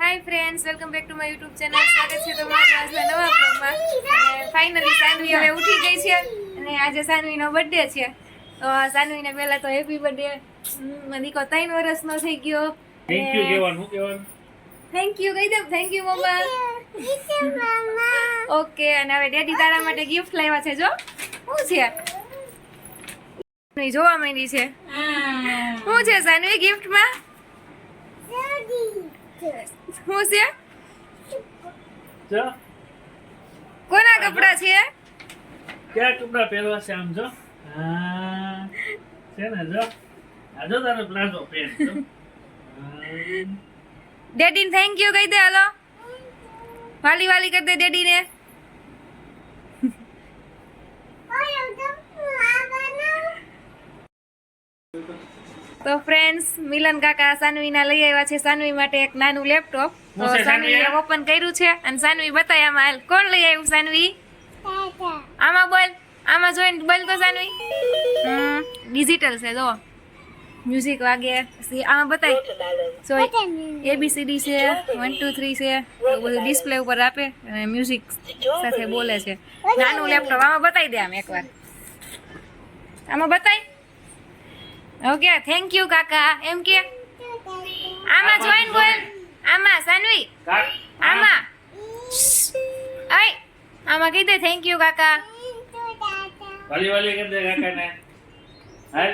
Hi friends, welcome back to my YouTube channel. સ્વાગત છે તમારું આજના નવા બ્લોગમાં. અને ફાઇનલી સાનવી હવે ઉઠી ગઈ છે અને આજે સાનવીનો બર્થડે છે. તો સાનવીને પહેલા તો હેપી બર્થડે. દીકો 3 વર્ષનો થઈ ગયો. થેન્ક યુ કહેવાનું થેન્ક યુ કહી દે. Thank you mamma. ઓકે, અને હવે ડેડી તારા માટે ગિફ્ટ લાવ્યા છે. જો શું છે? જોવા માંડી છે. શું છે સાનવી ગિફ્ટમાં? શું છે? જો કોના કપડા છે? ક્યાં કપડા પહેરવા છે આમ જો હા છે ને જો આ જો તારો પ્લાઝો પેન્ટ જો ડેડીને થેન્ક યુ કહી દે. હાલો વાલી વાલી કરી દે ડેડીને. તો ફ્રેન્ડ્સ, મિલન કાકા સાનવીના લઈ આવ્યા છે સાનવી માટે એક નાનું લેપટોપ. તો સાનવીએ ઓપન કર્યું છે અને સાનવી બતાય આમાં. હાલ કોણ લઈ આવ્યું સાનવી? આમાં બોલ, આમાં જોઈને બોલ તો સાનવી. ડિજિટલ છે જો, મ્યુઝિક વાગે. આમાં બતાય સો ABCD છે, 1 2 3 છે. એવું બધું ડિસ્પ્લે ઉપર આપે અને મ્યુઝિક સાથે બોલે છે. નાનું લેપટોપ આમાં બતાવી દે. આમ એકવાર આમાં બતાય. ઓકે, થેન્ક યુ કાકા એમ કે. આમાં જોઈન બોલ. આમાં સાનવી, આમાં આમાં કહી દે થેન્ક યુ કાકા. વાલી વાલી કરી દે કાકાને હાલ